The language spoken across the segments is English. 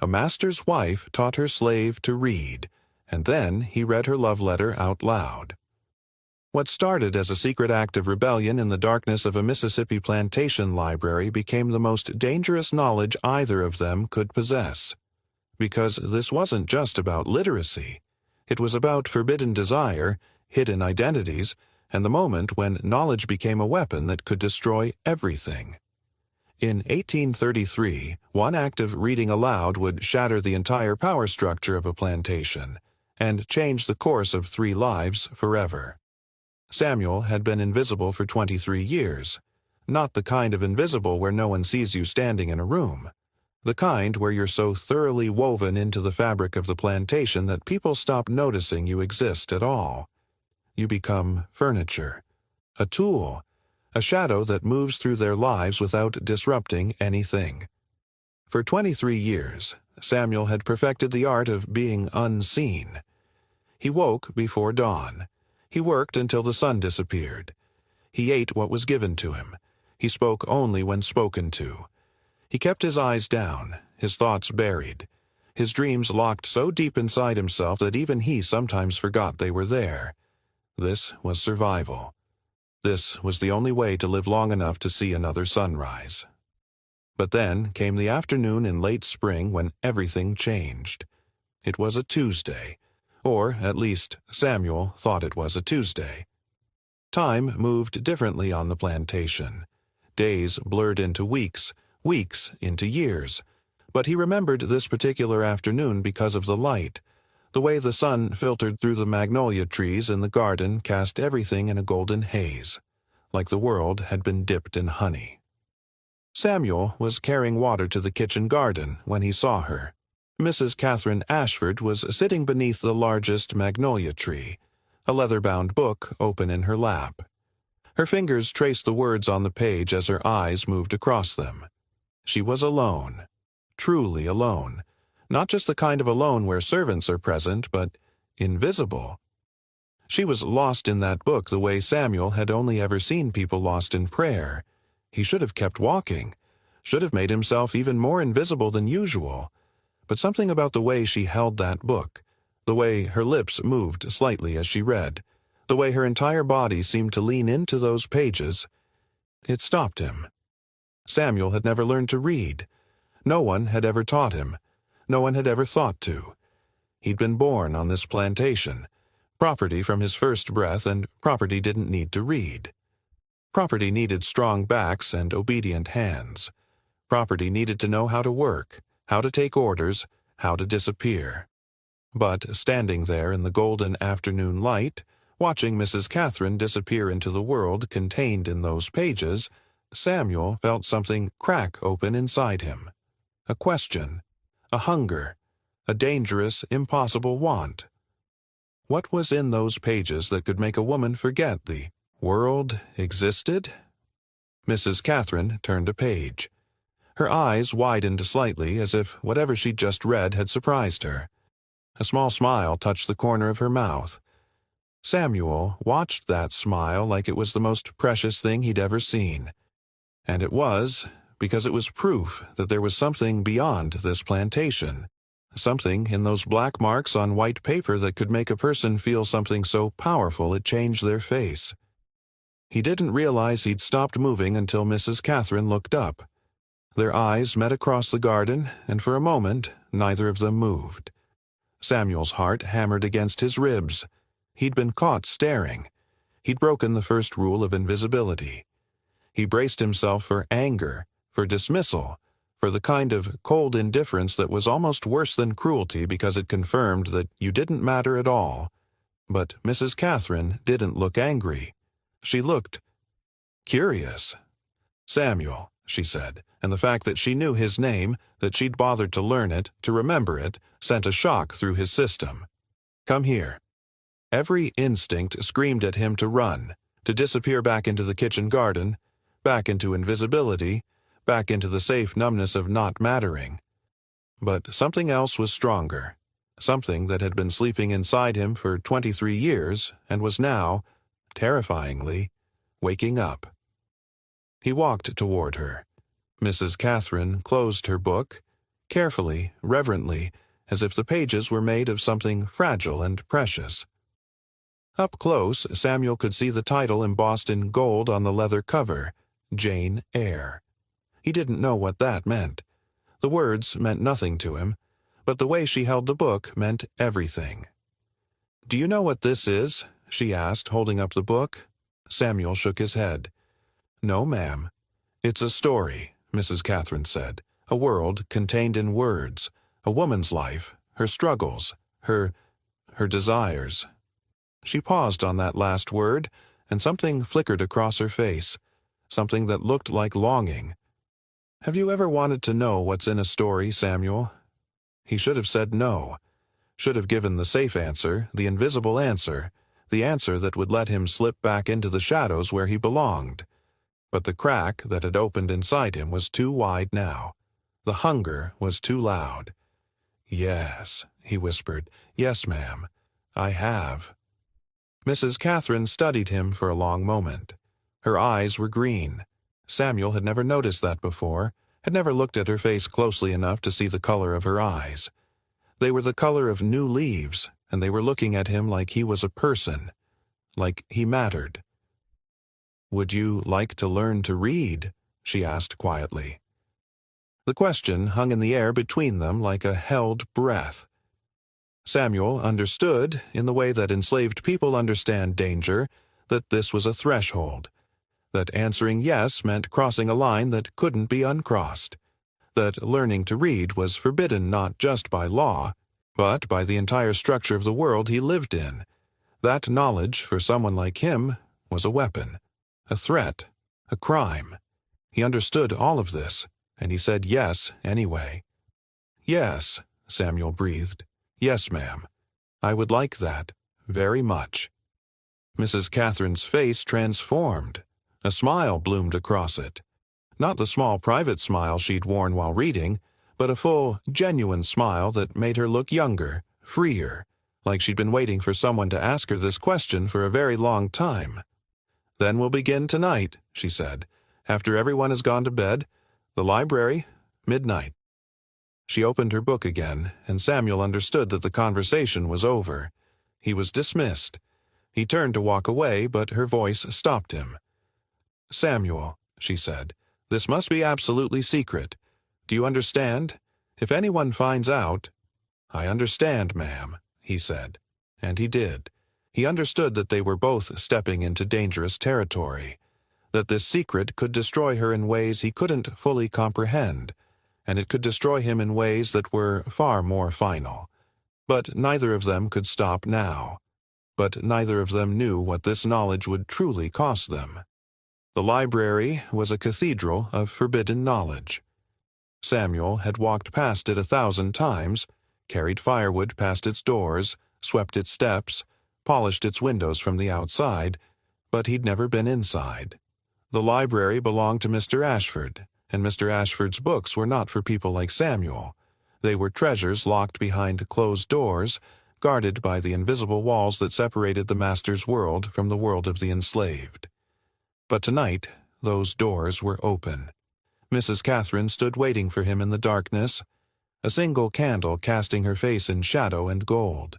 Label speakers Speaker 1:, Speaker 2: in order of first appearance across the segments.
Speaker 1: A master's wife taught her slave to read, and then he read her love letter out loud. What started as a secret act of rebellion in the darkness of a Mississippi plantation library became the most dangerous knowledge either of them could possess. Because this wasn't just about literacy. It was about forbidden desire, hidden identities, and the moment when knowledge became a weapon that could destroy everything. In 1833, one act of reading aloud would shatter the entire power structure of a plantation and change the course of 3 lives forever. Samuel had been invisible for 23 years, not the kind of invisible where no one sees you standing in a room, the kind where you're so thoroughly woven into the fabric of the plantation that people stop noticing you exist at all. You become furniture, a tool, a shadow that moves through their lives without disrupting anything. For 23 years, Samuel had perfected the art of being unseen. He woke before dawn. He worked until the sun disappeared. He ate what was given to him. He spoke only when spoken to. He kept his eyes down, his thoughts buried, his dreams locked so deep inside himself that even he sometimes forgot they were there. This was survival. This was the only way to live long enough to see another sunrise. But then came the afternoon in late spring when everything changed. It was a Tuesday. Or, at least, Samuel thought it was a Tuesday. Time moved differently on the plantation. Days blurred into weeks, weeks into years. But he remembered this particular afternoon because of the light. The way the sun filtered through the magnolia trees in the garden cast everything in a golden haze, like the world had been dipped in honey. Samuel was carrying water to the kitchen garden when he saw her. Mrs. Catherine Ashford was sitting beneath the largest magnolia tree, a leather-bound book open in her lap. Her fingers traced the words on the page as her eyes moved across them. She was alone, truly alone, not just the kind of alone where servants are present, but invisible. She was lost in that book the way Samuel had only ever seen people lost in prayer. He should have kept walking, should have made himself even more invisible than usual. But something about the way she held that book, the way her lips moved slightly as she read, the way her entire body seemed to lean into those pages, it stopped him. Samuel had never learned to read. No one had ever taught him. No one had ever thought to. He'd been born on this plantation, property from his first breath, and property didn't need to read. Property needed strong backs and obedient hands. Property needed to know how to work, how to take orders, how to disappear. But standing there in the golden afternoon light, watching Mrs. Catherine disappear into the world contained in those pages, Samuel felt something crack open inside him. A question, a hunger, a dangerous, impossible want. What was in those pages that could make a woman forget the world existed? Mrs. Catherine turned a page. Her eyes widened slightly as if whatever she'd just read had surprised her. A small smile touched the corner of her mouth. Samuel watched that smile like it was the most precious thing he'd ever seen. And it was, because it was proof that there was something beyond this plantation, something in those black marks on white paper that could make a person feel something so powerful it changed their face. He didn't realize he'd stopped moving until Mrs. Catherine looked up. Their eyes met across the garden, and for a moment, neither of them moved. Samuel's heart hammered against his ribs. He'd been caught staring. He'd broken the first rule of invisibility. He braced himself for anger, for dismissal, for the kind of cold indifference that was almost worse than cruelty because it confirmed that you didn't matter at all. But Mrs. Catherine didn't look angry. She looked curious. "Samuel," she said, and the fact that she knew his name, that she'd bothered to learn it, to remember it, sent a shock through his system. "Come here." Every instinct screamed at him to run, to disappear back into the kitchen garden, back into invisibility, back into the safe numbness of not mattering. But something else was stronger, something that had been sleeping inside him for 23 years and was now, terrifyingly, waking up. He walked toward her. Mrs. Catherine closed her book, carefully, reverently, as if the pages were made of something fragile and precious. Up close, Samuel could see the title embossed in gold on the leather cover, Jane Eyre. He didn't know what that meant. The words meant nothing to him, but the way she held the book meant everything. "Do you know what this is?" she asked, holding up the book. Samuel shook his head. "No, ma'am." "It's a story," Mrs. Catherine said. "A world contained in words. A woman's life, her struggles, her desires." She paused on that last word, and something flickered across her face, something that looked like longing. "Have you ever wanted to know what's in a story, Samuel?" He should have said no. Should have given the safe answer, the invisible answer, the answer that would let him slip back into the shadows where he belonged. But the crack that had opened inside him was too wide now. The hunger was too loud. "Yes," he whispered. "Yes, ma'am. I have." Mrs. Catherine studied him for a long moment. Her eyes were green. Samuel had never noticed that before, had never looked at her face closely enough to see the color of her eyes. They were the color of new leaves, and they were looking at him like he was a person, like he mattered. "Would you like to learn to read?" she asked quietly. The question hung in the air between them like a held breath. Samuel understood, in the way that enslaved people understand danger, that this was a threshold, that answering yes meant crossing a line that couldn't be uncrossed, that learning to read was forbidden not just by law, but by the entire structure of the world he lived in. That knowledge, for someone like him, was a weapon, a threat, a crime. He understood all of this, and he said yes anyway. "Yes," Samuel breathed. "Yes, ma'am. I would like that, very much." Mrs. Catherine's face transformed. A smile bloomed across it. Not the small private smile she'd worn while reading, but a full, genuine smile that made her look younger, freer, like she'd been waiting for someone to ask her this question for a very long time. "Then we'll begin tonight," she said, "after everyone has gone to bed. The library, midnight." She opened her book again, and Samuel understood that the conversation was over. He was dismissed. He turned to walk away, but her voice stopped him. "Samuel," she said, "this must be absolutely secret. Do you understand? If anyone finds out—" "I understand, ma'am," he said. And he did. He understood that they were both stepping into dangerous territory, that this secret could destroy her in ways he couldn't fully comprehend, and it could destroy him in ways that were far more final. But neither of them could stop now. But neither of them knew what this knowledge would truly cost them. The library was a cathedral of forbidden knowledge. Samuel had walked past it 1,000 times, carried firewood past its doors, swept its steps, polished its windows from the outside, but he'd never been inside. The library belonged to Mr. Ashford, and Mr. Ashford's books were not for people like Samuel. They were treasures locked behind closed doors, guarded by the invisible walls that separated the master's world from the world of the enslaved. But tonight, those doors were open. Mrs. Catherine stood waiting for him in the darkness, a single candle casting her face in shadow and gold.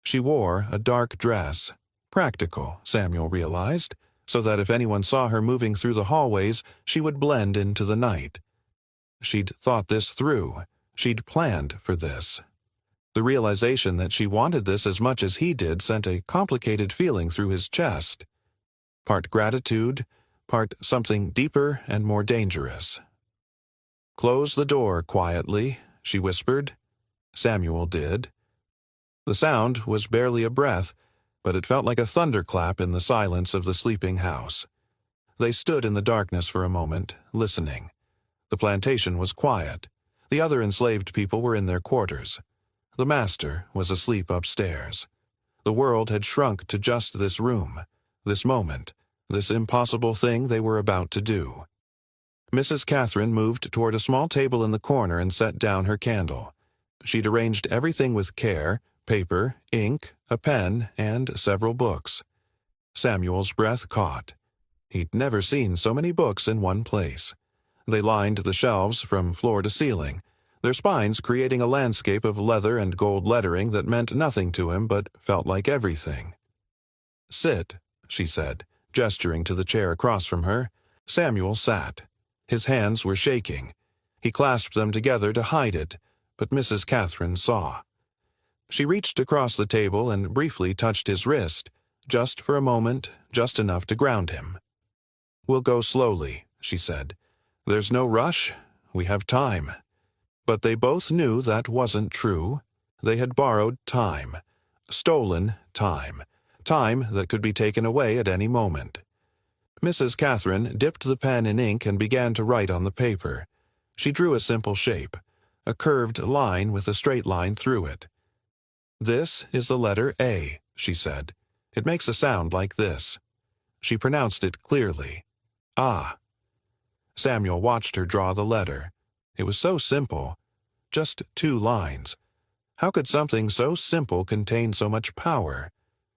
Speaker 1: She wore a dark dress, practical, Samuel realized, so that if anyone saw her moving through the hallways, she would blend into the night. She'd thought this through. She'd planned for this. The realization that she wanted this as much as he did sent a complicated feeling through his chest. Part gratitude, part something deeper and more dangerous. "Close the door quietly," she whispered. Samuel did. The sound was barely a breath, but it felt like a thunderclap in the silence of the sleeping house. They stood in the darkness for a moment, listening. The plantation was quiet. The other enslaved people were in their quarters. The master was asleep upstairs. The world had shrunk to just this room, this moment, this impossible thing they were about to do. Mrs. Catherine moved toward a small table in the corner and set down her candle. She'd arranged everything with care: paper, ink, a pen, and several books. Samuel's breath caught. He'd never seen so many books in one place. They lined the shelves from floor to ceiling. their spines creating a landscape of leather and gold lettering that meant nothing to him but felt like everything. "Sit," she said, gesturing to the chair across from her. Samuel sat. His hands were shaking. He clasped them together to hide it, but Mrs. Catherine saw. She reached across the table and briefly touched his wrist, just for a moment, just enough to ground him. "We'll go slowly," she said. "There's no rush. We have time." But they both knew that wasn't true. They had borrowed time. Stolen time. Time that could be taken away at any moment. Mrs. Catherine dipped the pen in ink and began to write on the paper. She drew a simple shape, a curved line with a straight line through it. "This is the letter A," she said. "It makes a sound like this." She pronounced it clearly. "Ah." Samuel watched her draw the letter. It was so simple. Just 2 lines. How could something so simple contain so much power?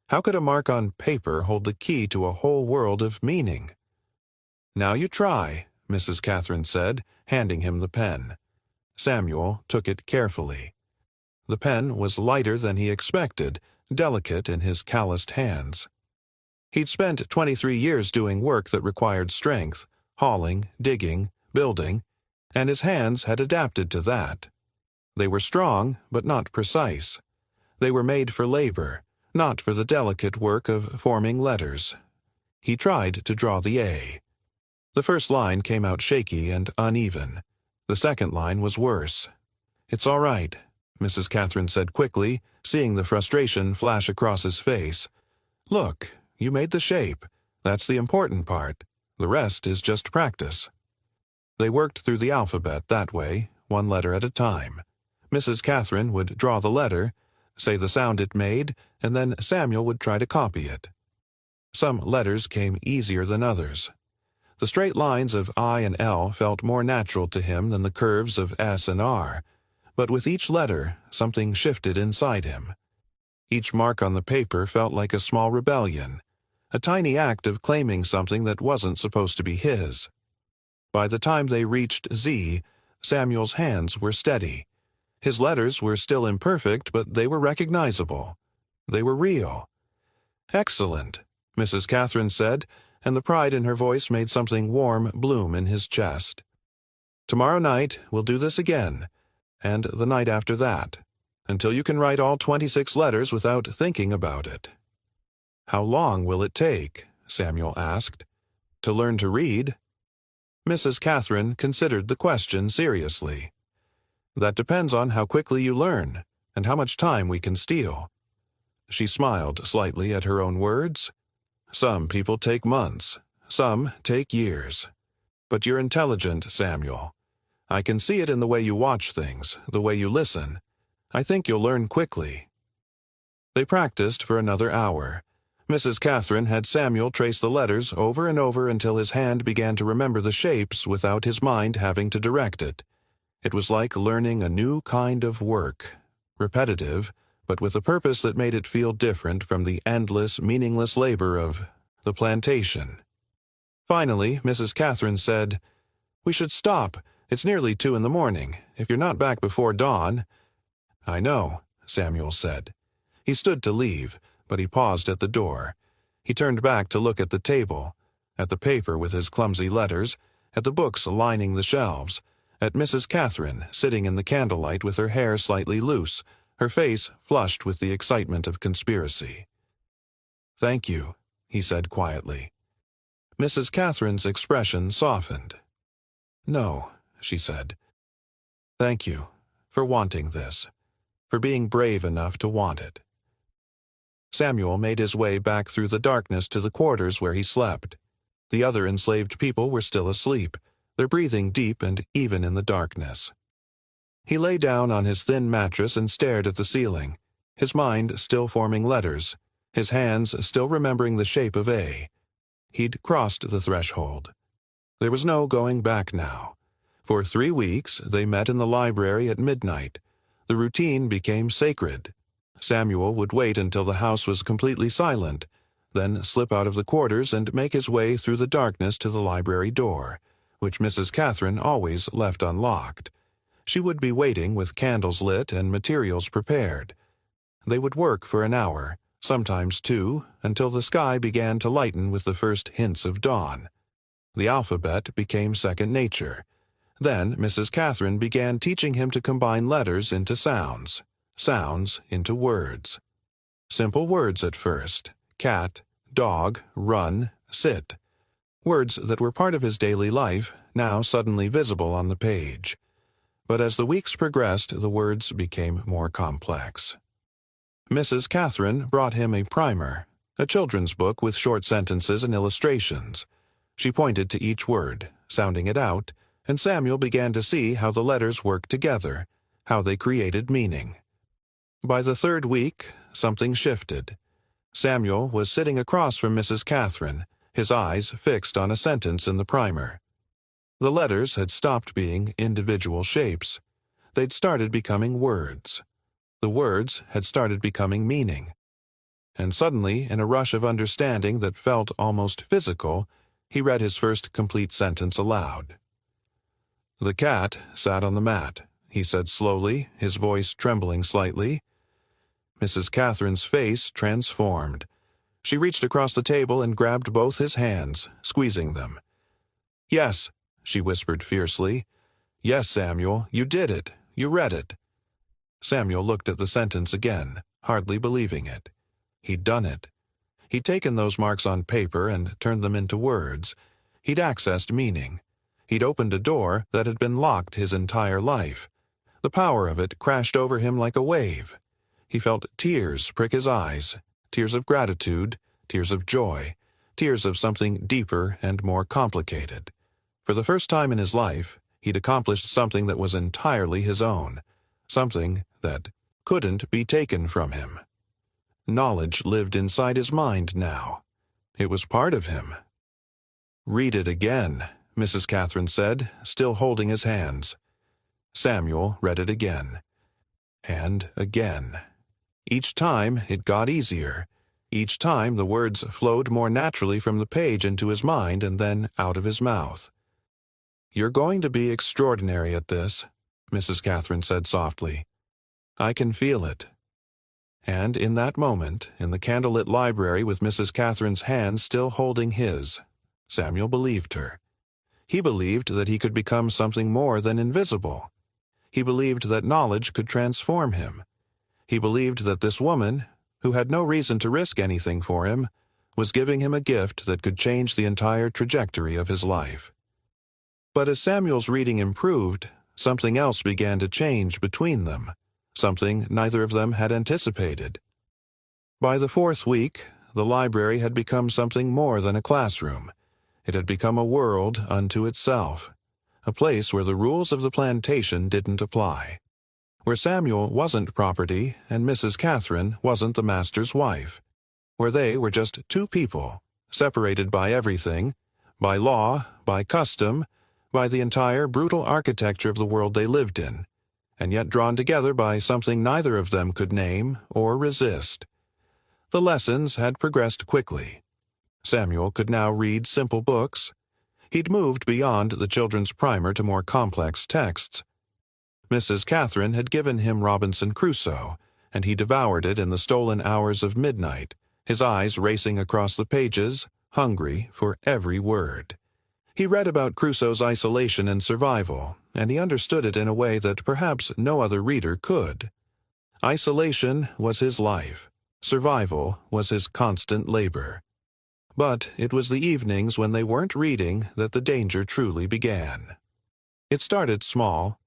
Speaker 1: How could a mark on paper hold the key to a whole world of meaning? "Now you try," Mrs. Catherine said, handing him the pen. Samuel took it carefully. The pen was lighter than he expected, delicate in his calloused hands. He'd spent 23 years doing work that required strength, hauling, digging, building, and his hands had adapted to that. They were strong, but not precise. They were made for labor, not for the delicate work of forming letters. He tried to draw the A. The first line came out shaky and uneven. The second line was worse. "It's all right," Mrs. Catherine said quickly, seeing the frustration flash across his face. "Look, you made the shape. That's the important part. The rest is just practice." They worked through the alphabet that way, 1 letter at a time. Mrs. Catherine would draw the letter, say the sound it made, and then Samuel would try to copy it. Some letters came easier than others. The straight lines of I and L felt more natural to him than the curves of S and R, but with each letter, something shifted inside him. Each mark on the paper felt like a small rebellion, a tiny act of claiming something that wasn't supposed to be his. By the time they reached Z, Samuel's hands were steady. His letters were still imperfect, but they were recognizable. They were real. "Excellent," Mrs. Catherine said, and the pride in her voice made something warm bloom in his chest. "Tomorrow night we'll do this again, and the night after that, until you can write all 26 letters without thinking about it." "How long will it take?" Samuel asked. "To learn to read?" Mrs. Catherine considered the question seriously. "That depends on how quickly you learn, and how much time we can steal." She smiled slightly at her own words. "Some people take months, some take years. But you're intelligent, Samuel. I can see it in the way you watch things, the way you listen. I think you'll learn quickly." They practiced for another hour. Mrs. Catherine had Samuel trace the letters over and over until his hand began to remember the shapes without his mind having to direct it. It was like learning a new kind of work, repetitive, but with a purpose that made it feel different from the endless, meaningless labor of the plantation. Finally, Mrs. Catherine said, "We should stop. It's nearly 2 in the morning. If you're not back before dawn—" "I know," Samuel said. He stood to leave, but he paused at the door. He turned back to look at the table, at the paper with his clumsy letters, at the books lining the shelves, at Mrs. Catherine sitting in the candlelight with her hair slightly loose, her face flushed with the excitement of conspiracy. "Thank you," he said quietly. Mrs. Catherine's expression softened. "No," she said. "Thank you for wanting this, for being brave enough to want it." Samuel made his way back through the darkness to the quarters where he slept. The other enslaved people were still asleep, their breathing deep and even in the darkness. He lay down on his thin mattress and stared at the ceiling, his mind still forming letters, his hands still remembering the shape of A. He'd crossed the threshold. There was no going back now. For 3 weeks, they met in the library at midnight. The routine became sacred. Samuel would wait until the house was completely silent, then slip out of the quarters and make his way through the darkness to the library door, which Mrs. Catherine always left unlocked. She would be waiting with candles lit and materials prepared. They would work for an hour, sometimes 2, until the sky began to lighten with the first hints of dawn. The alphabet became second nature. Then Mrs. Catherine began teaching him to combine letters into sounds, sounds into words. Simple words at first: cat, dog, run, sit. Words that were part of his daily life, now suddenly visible on the page. But as the weeks progressed, the words became more complex. Mrs. Catherine brought him a primer, a children's book with short sentences and illustrations. She pointed to each word, sounding it out, and Samuel began to see how the letters worked together, how they created meaning. By the third week, something shifted. Samuel was sitting across from Mrs. Catherine, his eyes fixed on a sentence in the primer. The letters had stopped being individual shapes. They'd started becoming words. The words had started becoming meaning. And suddenly, in a rush of understanding that felt almost physical, he read his first complete sentence aloud. "The cat sat on the mat," he said slowly, his voice trembling slightly. Mrs. Catherine's face transformed. She reached across the table and grabbed both his hands, squeezing them. "Yes," she whispered fiercely. "Yes, Samuel, you did it. You read it." Samuel looked at the sentence again, hardly believing it. He'd done it. He'd taken those marks on paper and turned them into words. He'd accessed meaning. He'd opened a door that had been locked his entire life. The power of it crashed over him like a wave. He felt tears prick his eyes, tears of gratitude, tears of joy, tears of something deeper and more complicated. For the first time in his life, he'd accomplished something that was entirely his own, something that couldn't be taken from him. Knowledge lived inside his mind now. It was part of him. "Read it again," Mrs. Catherine said, still holding his hands. Samuel read it again. And again. Each time it got easier. Each time the words flowed more naturally from the page into his mind and then out of his mouth. "You're going to be extraordinary at this," Mrs. Catherine said softly. "I can feel it." And in that moment, in the candlelit library with Mrs. Catherine's hand still holding his, Samuel believed her. He believed that he could become something more than invisible. He believed that knowledge could transform him. He believed that this woman, who had no reason to risk anything for him, was giving him a gift that could change the entire trajectory of his life. But as Samuel's reading improved, something else began to change between them, something neither of them had anticipated. By the fourth week, the library had become something more than a classroom. It had become a world unto itself, a place where the rules of the plantation didn't apply, where Samuel wasn't property and Mrs. Catherine wasn't the master's wife, where they were just two people, separated by everything, by law, by custom, by the entire brutal architecture of the world they lived in, and yet drawn together by something neither of them could name or resist. The lessons had progressed quickly. Samuel could now read simple books. He'd moved beyond the children's primer to more complex texts. Mrs. Catherine had given him Robinson Crusoe, and he devoured it in the stolen hours of midnight, his eyes racing across the pages, hungry for every word. He read about Crusoe's isolation and survival, and he understood it in a way that perhaps no other reader could. Isolation was his life. Survival was his constant labor. But it was the evenings when they weren't reading that the danger truly began. It started small.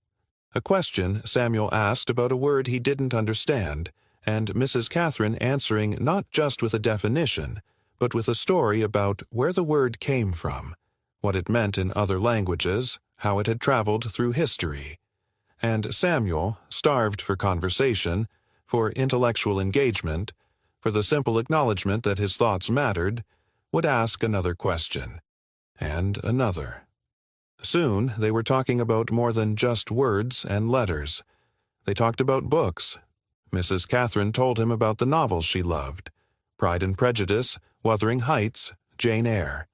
Speaker 1: A question Samuel asked about a word he didn't understand, and Mrs. Catherine answering not just with a definition, but with a story about where the word came from, what it meant in other languages, how it had traveled through history. And Samuel, starved for conversation, for intellectual engagement, for the simple acknowledgement that his thoughts mattered, would ask another question, and another. Soon they were talking about more than just words and letters. They talked about books. Mrs. Catherine told him about the novels she loved: Pride and Prejudice, Wuthering Heights, Jane Eyre.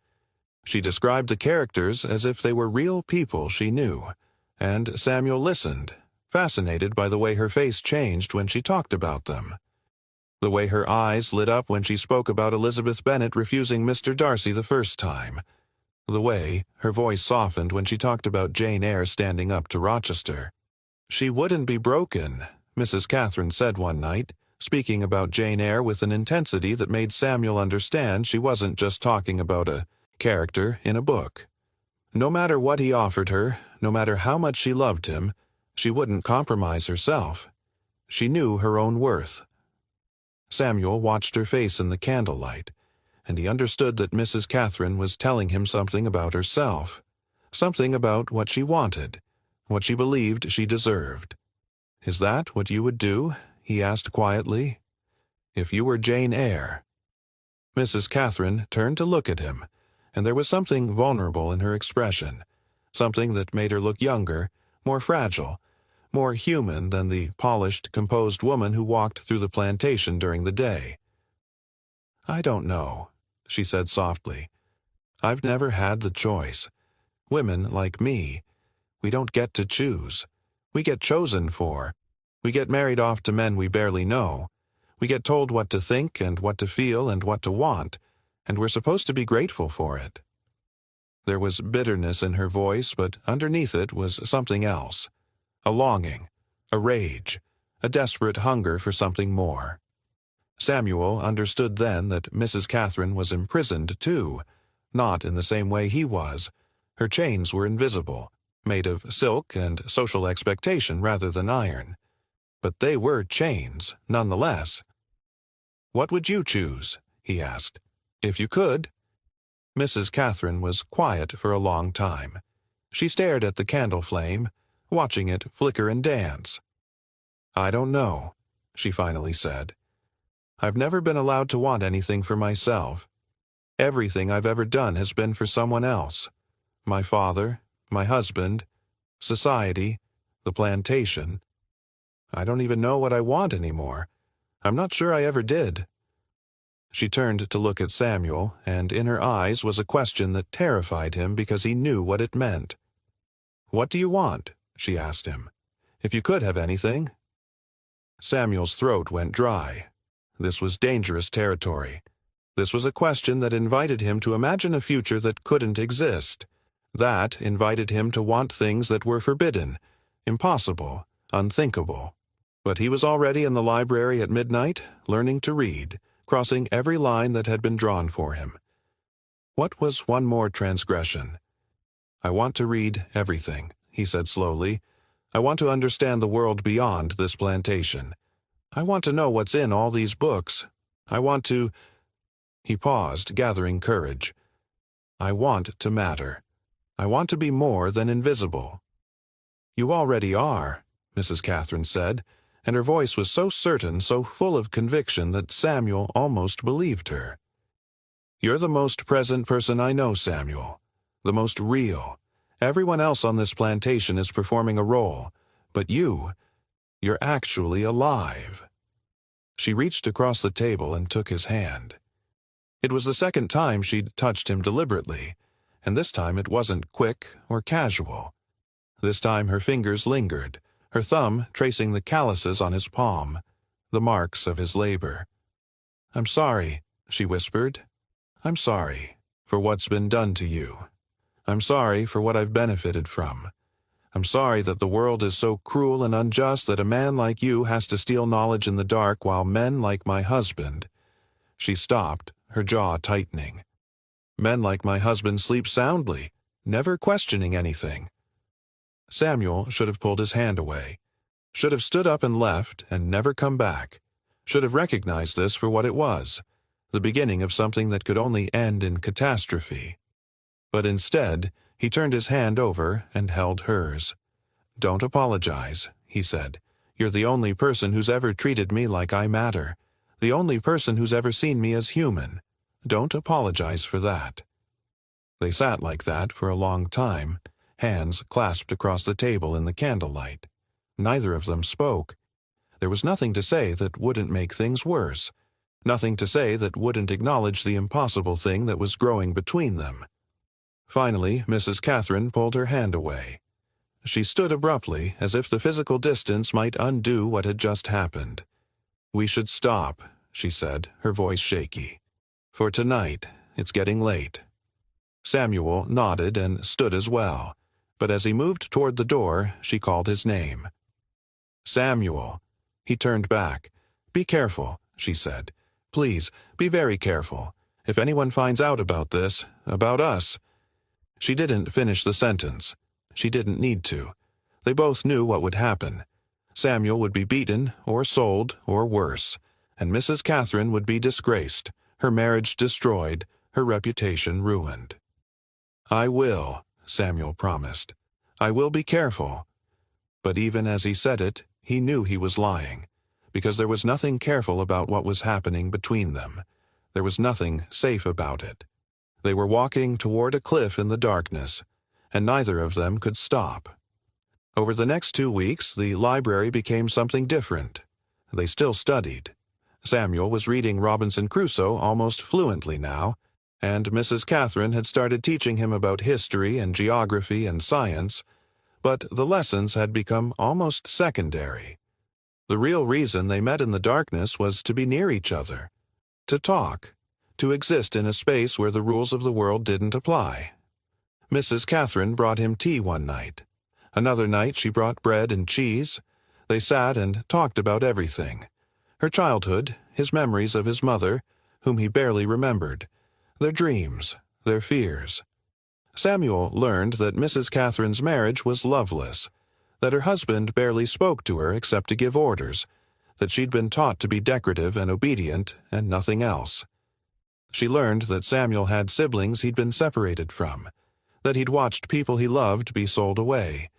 Speaker 1: She described the characters as if they were real people she knew, And Samuel listened, fascinated by the way her face changed when she talked about them. The way her eyes lit up when she spoke about Elizabeth Bennet refusing Mr. Darcy the first time. The way her voice softened when she talked about Jane Eyre standing up to Rochester. "She wouldn't be broken," Mrs. Catherine said one night, speaking about Jane Eyre with an intensity that made Samuel understand she wasn't just talking about a character in a book. No matter what he offered her, no matter how much she loved him, she wouldn't compromise herself. She knew her own worth. Samuel watched her face in the candlelight, and he understood that Mrs. Catherine was telling him something about herself, something about what she wanted, what she believed she deserved. "Is that what you would do?" he asked quietly. "If you were Jane Eyre?" Mrs. Catherine turned to look at him, and there was something vulnerable in her expression, something that made her look younger, more fragile, more human than the polished, composed woman who walked through the plantation during the day. "I don't know," she said softly. "I've never had the choice. Women like me, we don't get to choose. We get chosen for. We get married off to men we barely know. We get told what to think and what to feel and what to want, and we're supposed to be grateful for it." There was bitterness in her voice, but underneath it was something else. A longing, a rage, a desperate hunger for something more. Samuel understood then that Mrs. Catherine was imprisoned too, not in the same way he was. Her chains were invisible, made of silk and social expectation rather than iron. But they were chains, nonetheless. "What would you choose?" he asked. "If you could." Mrs. Catherine was quiet for a long time. She stared at the candle flame, watching it flicker and dance. "I don't know," she finally said. "I've never been allowed to want anything for myself. Everything I've ever done has been for someone else. My father, my husband, society, the plantation. I don't even know what I want anymore. I'm not sure I ever did." She turned to look at Samuel, and in her eyes was a question that terrified him because he knew what it meant. "What do you want?" she asked him. "If you could have anything." Samuel's throat went dry. This was dangerous territory. This was a question that invited him to imagine a future that couldn't exist. That invited him to want things that were forbidden, impossible, unthinkable. But he was already in the library at midnight, learning to read, crossing every line that had been drawn for him. What was one more transgression? "I want to read everything," he said slowly. "I want to understand the world beyond this plantation. I want to know what's in all these books. I want to—" He paused, gathering courage. "I want to matter. I want to be more than invisible." "You already are," Mrs. Catherine said, and her voice was so certain, so full of conviction that Samuel almost believed her. "You're the most present person I know, Samuel. The most real. Everyone else on this plantation is performing a role, but you're actually alive." She reached across the table and took his hand. It was the second time she'd touched him deliberately, and this time it wasn't quick or casual. This time her fingers lingered, her thumb tracing the calluses on his palm, the marks of his labor. "I'm sorry," she whispered. "I'm sorry for what's been done to you. I'm sorry for what I've benefited from. I'm sorry that the world is so cruel and unjust that a man like you has to steal knowledge in the dark while men like my husband—" She stopped, her jaw tightening. "Men like my husband sleep soundly, never questioning anything." Samuel should have pulled his hand away, should have stood up and left and never come back, should have recognized this for what it was, the beginning of something that could only end in catastrophe. But instead, he turned his hand over and held hers. "Don't apologize," he said. "You're the only person who's ever treated me like I matter, the only person who's ever seen me as human. Don't apologize for that." They sat like that for a long time, hands clasped across the table in the candlelight. Neither of them spoke. There was nothing to say that wouldn't make things worse, nothing to say that wouldn't acknowledge the impossible thing that was growing between them. Finally, Mrs. Catherine pulled her hand away. She stood abruptly, as if the physical distance might undo what had just happened. "We should stop," she said, her voice shaky. "For tonight, it's getting late." Samuel nodded and stood as well, but as he moved toward the door, she called his name. "Samuel." He turned back. "Be careful," she said. "Please, be very careful. If anyone finds out about this, about us—" She didn't finish the sentence. She didn't need to. They both knew what would happen. Samuel would be beaten, or sold, or worse, and Mrs. Catherine would be disgraced, her marriage destroyed, her reputation ruined. "I will," Samuel promised. "I will be careful." But even as he said it, he knew he was lying, because there was nothing careful about what was happening between them. There was nothing safe about it. They were walking toward a cliff in the darkness, and neither of them could stop. Over the next 2 weeks, the library became something different. They still studied. Samuel was reading Robinson Crusoe almost fluently now, and Mrs. Catherine had started teaching him about history and geography and science, but the lessons had become almost secondary. The real reason they met in the darkness was to be near each other, to talk, to exist in a space where the rules of the world didn't apply. Mrs. Catherine brought him tea one night. Another night she brought bread and cheese. They sat and talked about everything. Her childhood, his memories of his mother, whom he barely remembered, their dreams, their fears. Samuel learned that Mrs. Catherine's marriage was loveless, that her husband barely spoke to her except to give orders, that she'd been taught to be decorative and obedient and nothing else. She learned that Samuel had siblings he'd been separated from, that he'd watched people he loved be sold away,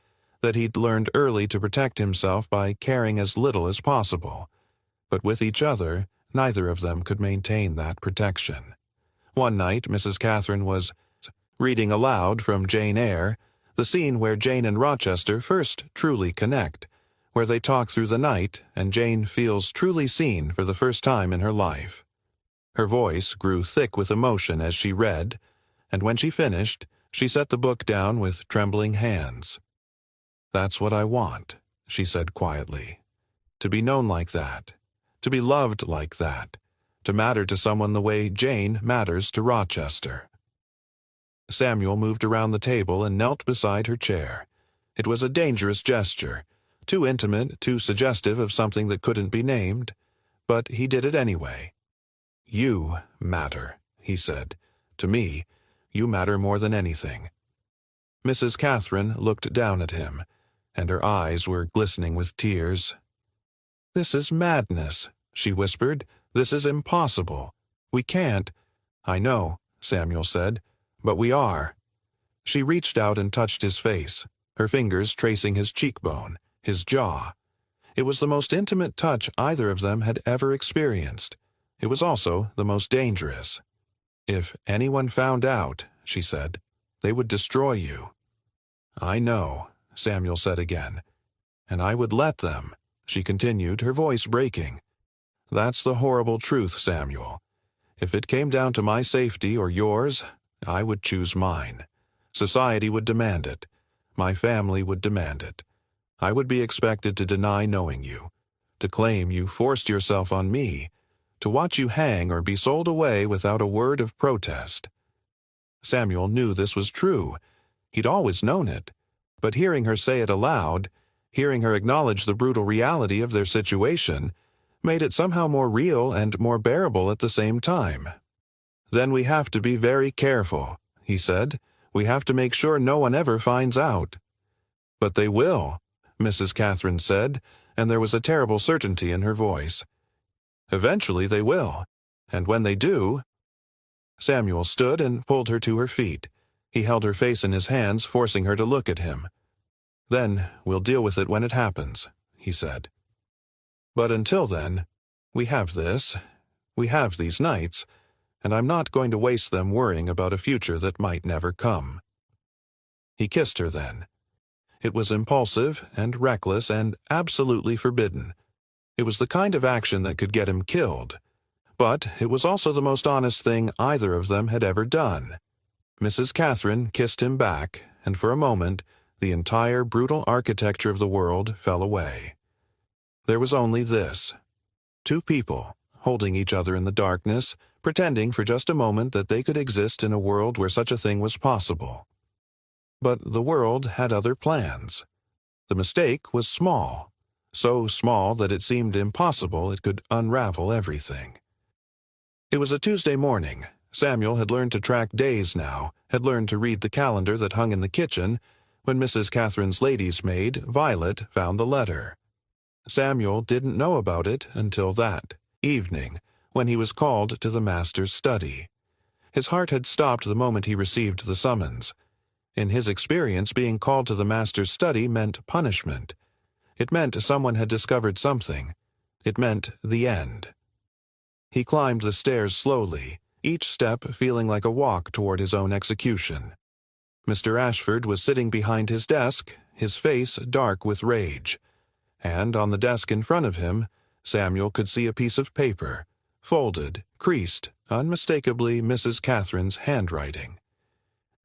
Speaker 1: that he'd learned early to protect himself by caring as little as possible. But with each other, neither of them could maintain that protection. One night, Mrs. Catherine was reading aloud from Jane Eyre, the scene where Jane and Rochester first truly connect, where they talk through the night and Jane feels truly seen for the first time in her life. Her voice grew thick with emotion as she read, and when she finished, she set the book down with trembling hands. "That's what I want," she said quietly. "To be known like that, to be loved like that, to matter to someone the way Jane matters to Rochester." Samuel moved around the table and knelt beside her chair. It was a dangerous gesture, too intimate, too suggestive of something that couldn't be named, but he did it anyway. "You matter," he said. "To me, you matter more than anything." Mrs. Catherine looked down at him, and her eyes were glistening with tears. "This is madness," she whispered. "This is impossible. We can't—" "I know," Samuel said, "but we are." She reached out and touched his face, her fingers tracing his cheekbone, his jaw. It was the most intimate touch either of them had ever experienced. It was also the most dangerous. "If anyone found out," she said, "they would destroy you." "I know," Samuel said again. "And I would let them," she continued, her voice breaking. "That's the horrible truth, Samuel. If it came down to my safety or yours, I would choose mine. Society would demand it. My family would demand it. I would be expected to deny knowing you, to claim you forced yourself on me, to watch you hang or be sold away without a word of protest." Samuel knew this was true. He'd always known it. But hearing her say it aloud, hearing her acknowledge the brutal reality of their situation, made it somehow more real and more bearable at the same time. "Then we have to be very careful," he said. "We have to make sure no one ever finds out." "But they will," Mrs. Catherine said, and there was a terrible certainty in her voice. "Eventually they will, and when they do—" Samuel stood and pulled her to her feet. He held her face in his hands, forcing her to look at him. "Then we'll deal with it when it happens," he said. "But until then, we have this, we have these nights, and I'm not going to waste them worrying about a future that might never come." He kissed her then. It was impulsive and reckless and absolutely forbidden. It was the kind of action that could get him killed. But it was also the most honest thing either of them had ever done. Mrs. Catherine kissed him back, and for a moment The entire brutal architecture of the world fell away. There was only this: two people, holding each other in the darkness, pretending for just a moment that they could exist in a world where such a thing was possible. But the world had other plans. The mistake was small, so small that it seemed impossible it could unravel everything. It was a Tuesday morning. Samuel had learned to track days now, had learned to read the calendar that hung in the kitchen, when Mrs. Catherine's lady's maid, Violet, found the letter. Samuel didn't know about it until that evening, when he was called to the master's study. His heart had stopped the moment he received the summons. In his experience, being called to the master's study meant punishment. It meant someone had discovered something. It meant the end. He climbed the stairs slowly, each step feeling like a walk toward his own execution. Mr. Ashford was sitting behind his desk, his face dark with rage. And on the desk in front of him, Samuel could see a piece of paper, folded, creased, unmistakably Mrs. Catherine's handwriting.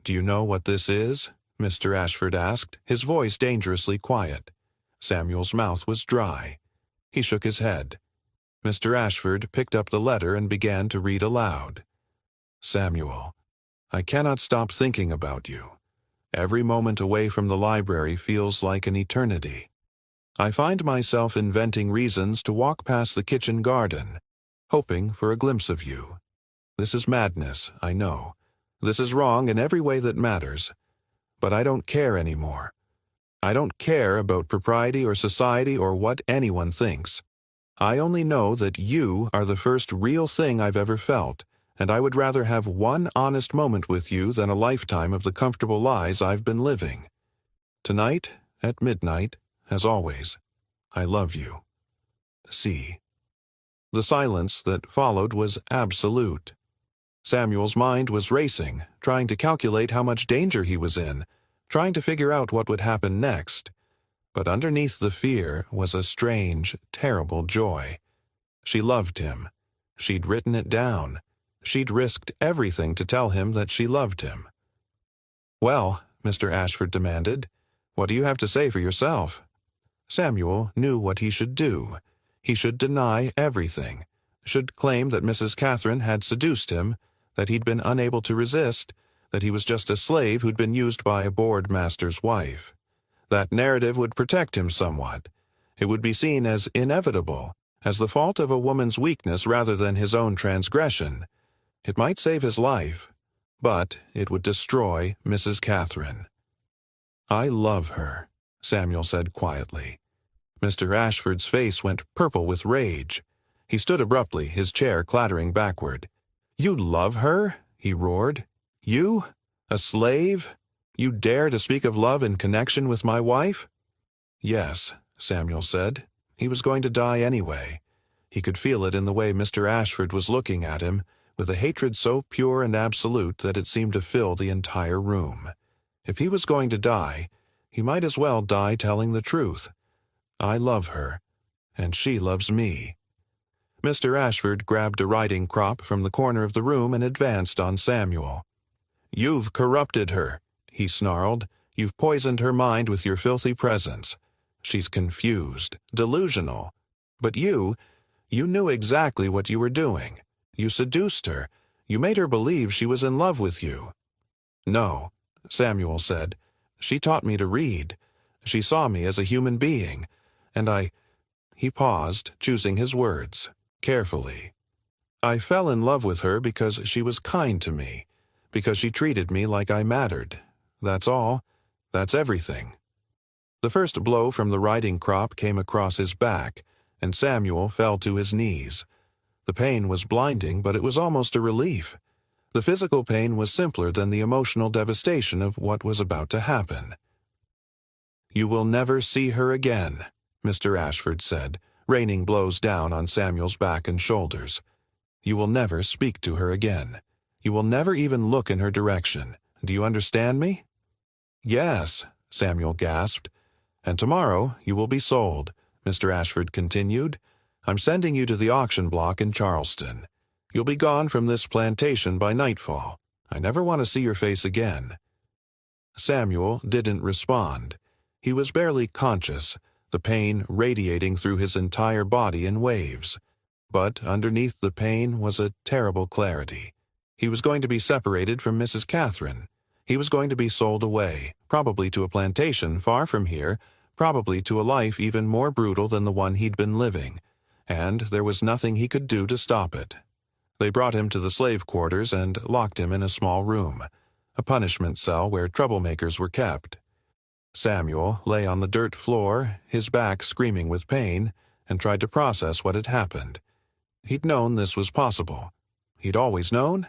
Speaker 1: "Do you know what this is?" Mr. Ashford asked, his voice dangerously quiet. Samuel's mouth was dry. He shook his head. Mr. Ashford picked up the letter and began to read aloud. "Samuel, I cannot stop thinking about you. Every moment away from the library feels like an eternity. I find myself inventing reasons to walk past the kitchen garden, hoping for a glimpse of you. This is madness, I know. This is wrong in every way that matters. But I don't care anymore. I don't care about propriety or society or what anyone thinks. I only know that you are the first real thing I've ever felt, and I would rather have one honest moment with you than a lifetime of the comfortable lies I've been living. Tonight, at midnight, as always, I love you. C." The silence that followed was absolute. Samuel's mind was racing, trying to calculate how much danger he was in, trying to figure out what would happen next. But underneath the fear was a strange, terrible joy. She loved him. She'd written it down. She'd risked everything to tell him that she loved him. "Well," Mr. Ashford demanded, "what do you have to say for yourself?" Samuel knew what he should do. He should deny everything, should claim that Mrs. Catherine had seduced him, that he'd been unable to resist, that he was just a slave who'd been used by a board master's wife. That narrative would protect him somewhat. It would be seen as inevitable, as the fault of a woman's weakness rather than his own transgression. It might save his life, but it would destroy Mrs. Catherine. "I love her," Samuel said quietly. Mr. Ashford's face went purple with rage. He stood abruptly, his chair clattering backward. "You love her?" he roared. "You? A slave? You dare to speak of love in connection with my wife?" "Yes," Samuel said. He was going to die anyway. He could feel it in the way Mr. Ashford was looking at him, with a hatred so pure and absolute that it seemed to fill the entire room. If he was going to die, he might as well die telling the truth. "I love her, and she loves me." Mr. Ashford grabbed a riding crop from the corner of the room and advanced on Samuel. "You've corrupted her," he snarled. "You've poisoned her mind with your filthy presence. She's confused, delusional. But you knew exactly what you were doing. You seduced her. You made her believe she was in love with you." "No," Samuel said. "She taught me to read. She saw me as a human being, and He paused, choosing his words carefully. "I fell in love with her because she was kind to me, because she treated me like I mattered. That's all. That's everything." The first blow from the riding crop came across his back, and Samuel fell to his knees. The pain was blinding, but it was almost a relief. The physical pain was simpler than the emotional devastation of what was about to happen. "You will never see her again," Mr. Ashford said, raining blows down on Samuel's back and shoulders. "You will never speak to her again. You will never even look in her direction. Do you understand me?" "Yes," Samuel gasped. "And tomorrow you will be sold," Mr. Ashford continued. "I'm sending you to the auction block in Charleston. You'll be gone from this plantation by nightfall. I never want to see your face again." Samuel didn't respond. He was barely conscious, the pain radiating through his entire body in waves. But underneath the pain was a terrible clarity. He was going to be separated from Mrs. Catherine. He was going to be sold away, probably to a plantation far from here, probably to a life even more brutal than the one he'd been living, and there was nothing he could do to stop it. They brought him to the slave quarters and locked him in a small room, a punishment cell where troublemakers were kept. Samuel lay on the dirt floor, his back screaming with pain, and tried to process what had happened. He'd known this was possible. He'd always known?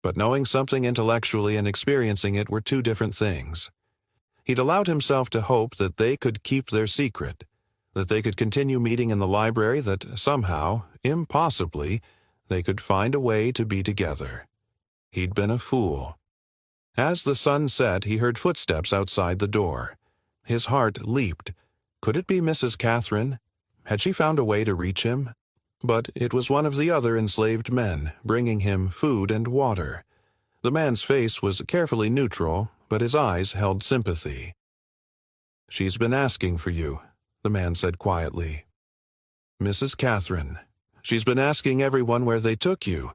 Speaker 1: But knowing something intellectually and experiencing it were two different things. He'd allowed himself to hope that they could keep their secret, that they could continue meeting in the library, that somehow, impossibly, they could find a way to be together. He'd been a fool. As the sun set, he heard footsteps outside the door. His heart leaped. Could it be Mrs. Catherine? Had she found a way to reach him? But it was one of the other enslaved men, bringing him food and water. The man's face was carefully neutral, but his eyes held sympathy. "She's been asking for you," the man said quietly. "Mrs. Catherine. She's been asking everyone where they took you.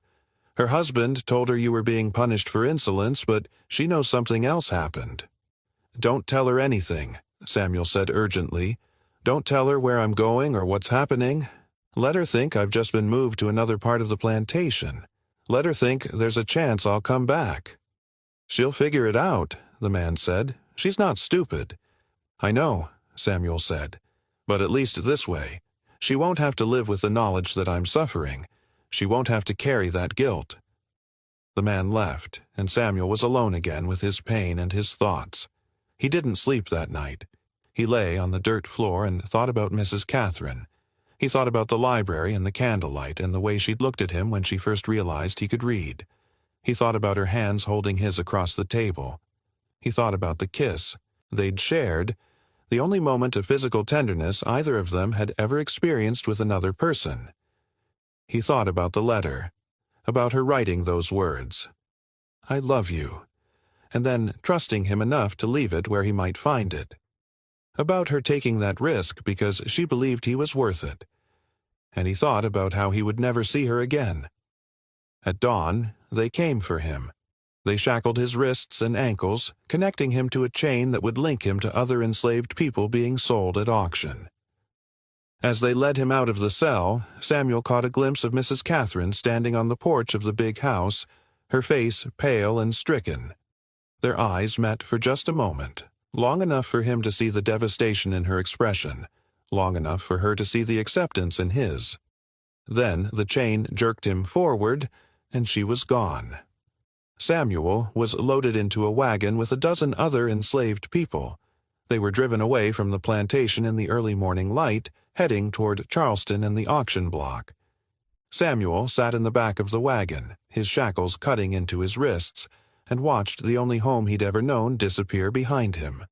Speaker 1: Her husband told her you were being punished for insolence, but she knows something else happened." "Don't tell her anything," Samuel said urgently. "Don't tell her where I'm going or what's happening. Let her think I've just been moved to another part of the plantation. Let her think there's a chance I'll come back." "She'll figure it out," the man said. "She's not stupid." "I know," Samuel said. "But at least this way. She won't have to live with the knowledge that I'm suffering. She won't have to carry that guilt." The man left, and Samuel was alone again with his pain and his thoughts. He didn't sleep that night. He lay on the dirt floor and thought about Mrs. Catherine. He thought about the library and the candlelight and the way she'd looked at him when she first realized he could read. He thought about her hands holding his across the table. He thought about the kiss they'd shared, the only moment of physical tenderness either of them had ever experienced with another person. He thought about the letter, about her writing those words, "I love you," and then trusting him enough to leave it where he might find it. About her taking that risk because she believed he was worth it. And he thought about how he would never see her again. At dawn, they came for him. They shackled his wrists and ankles, connecting him to a chain that would link him to other enslaved people being sold at auction. As they led him out of the cell, Samuel caught a glimpse of Mrs. Catherine standing on the porch of the big house, her face pale and stricken. Their eyes met for just a moment, long enough for him to see the devastation in her expression, long enough for her to see the acceptance in his. Then the chain jerked him forward, and she was gone. Samuel was loaded into a wagon with a dozen other enslaved people. They were driven away from the plantation in the early morning light, heading toward Charleston and the auction block. Samuel sat in the back of the wagon, his shackles cutting into his wrists, and watched the only home he'd ever known disappear behind him.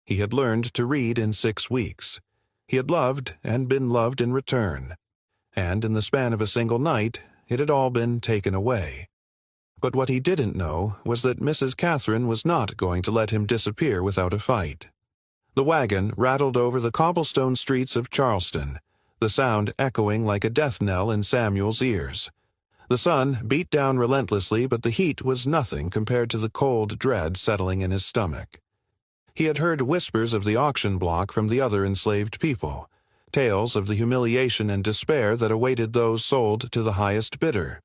Speaker 1: He had learned to read in 6 weeks. He had loved and been loved in return. And in the span of a single night, it had all been taken away. But what he didn't know was that Mrs. Catherine was not going to let him disappear without a fight. The wagon rattled over the cobblestone streets of Charleston, the sound echoing like a death knell in Samuel's ears. The sun beat down relentlessly, but the heat was nothing compared to the cold dread settling in his stomach. He had heard whispers of the auction block from the other enslaved people, tales of the humiliation and despair that awaited those sold to the highest bidder.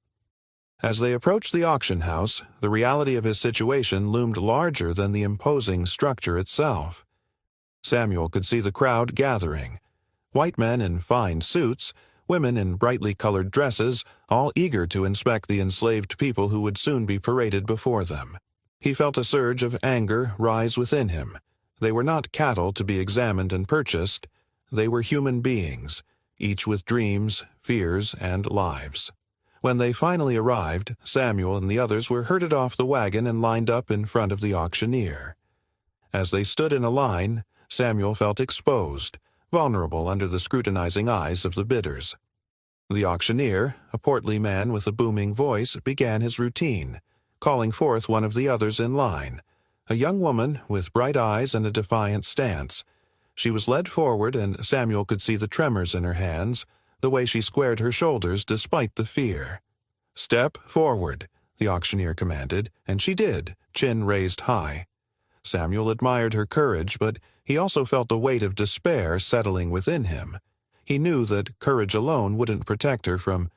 Speaker 1: As they approached the auction house, the reality of his situation loomed larger than the imposing structure itself. Samuel could see the crowd gathering, white men in fine suits, women in brightly colored dresses, all eager to inspect the enslaved people who would soon be paraded before them. He felt a surge of anger rise within him. They were not cattle to be examined and purchased. They were human beings, each with dreams, fears, and lives. When they finally arrived, Samuel and the others were herded off the wagon and lined up in front of the auctioneer. As they stood in a line, Samuel felt exposed, vulnerable under the scrutinizing eyes of the bidders. The auctioneer, a portly man with a booming voice, began his routine, calling forth one of the others in line, a young woman with bright eyes and a defiant stance. She was led forward, and Samuel could see the tremors in her hands, the way she squared her shoulders despite the fear. "Step forward," the auctioneer commanded, and she did, chin raised high. Samuel admired her courage, but he also felt the weight of despair settling within him. He knew that courage alone wouldn't protect her from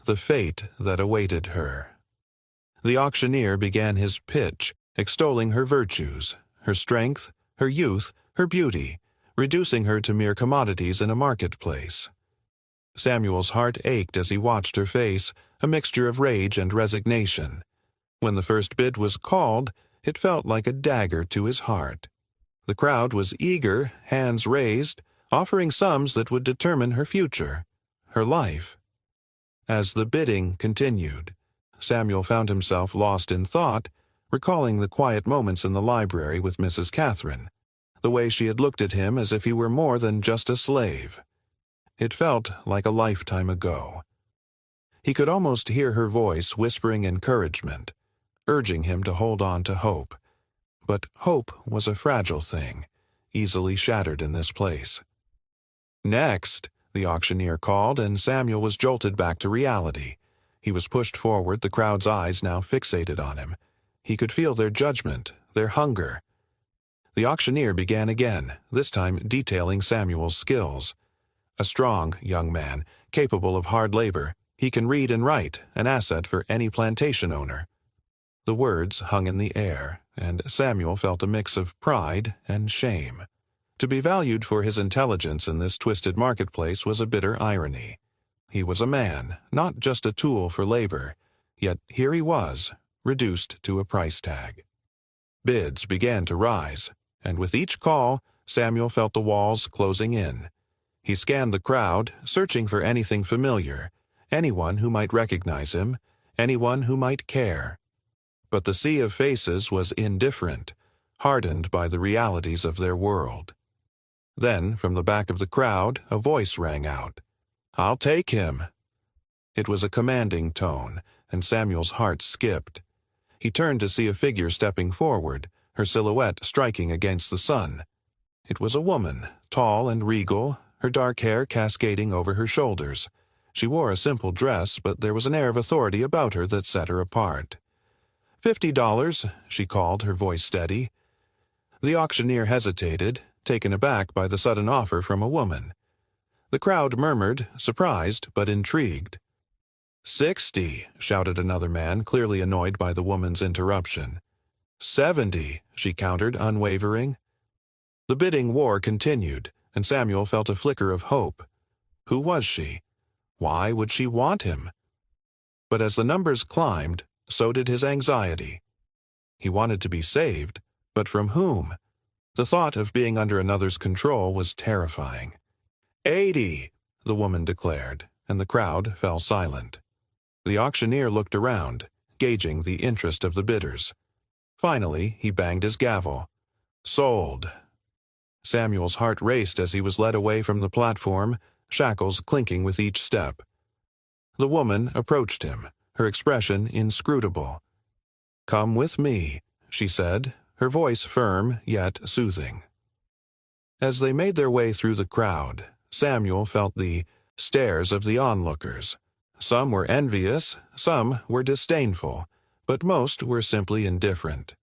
Speaker 1: the fate that awaited her. The auctioneer began his pitch, extolling her virtues, her strength, her youth, her beauty, reducing her to mere commodities in a marketplace. Samuel's heart ached as he watched her face, a mixture of rage and resignation. When the first bid was called, it felt like a dagger to his heart. The crowd was eager, hands raised, offering sums that would determine her future, her life. As the bidding continued, Samuel found himself lost in thought, recalling the quiet moments in the library with Mrs. Catherine, the way she had looked at him as if he were more than just a slave. It felt like a lifetime ago. He could almost hear her voice whispering encouragement, urging him to hold on to hope. But hope was a fragile thing, easily shattered in this place. "Next," the auctioneer called, and Samuel was jolted back to reality. He was pushed forward, the crowd's eyes now fixated on him. He could feel their judgment, their hunger. The auctioneer began again, this time detailing Samuel's skills. A strong young man, capable of hard labor. He can read and write, an asset for any plantation owner. The words hung in the air, and Samuel felt a mix of pride and shame. To be valued for his intelligence in this twisted marketplace was a bitter irony. He was a man, not just a tool for labor, yet here he was, reduced to a price tag. Bids began to rise, and with each call, Samuel felt the walls closing in. He scanned the crowd, searching for anything familiar, anyone who might recognize him, anyone who might care. But the sea of faces was indifferent, hardened by the realities of their world. Then, from the back of the crowd, a voice rang out. "I'll take him." It was a commanding tone, and Samuel's heart skipped. He turned to see a figure stepping forward, her silhouette striking against the sun. It was a woman, tall and regal, her dark hair cascading over her shoulders. She wore a simple dress, but there was an air of authority about her that set her apart. $50, she called, her voice steady. The auctioneer hesitated, taken aback by the sudden offer from a woman. The crowd murmured, surprised but intrigued. "60, shouted another man, clearly annoyed by the woman's interruption. "70, she countered, unwavering. The bidding war continued, and Samuel felt a flicker of hope. Who was she? Why would she want him? But as the numbers climbed, so did his anxiety. He wanted to be saved, but from whom? The thought of being under another's control was terrifying. 80, the woman declared, and the crowd fell silent. The auctioneer looked around, gauging the interest of the bidders. Finally, he banged his gavel. "Sold." Samuel's heart raced as he was led away from the platform, shackles clinking with each step. The woman approached him, her expression inscrutable. "Come with me," she said, her voice firm yet soothing. As they made their way through the crowd, Samuel felt the stares of the onlookers. Some were envious, some were disdainful, but most were simply indifferent.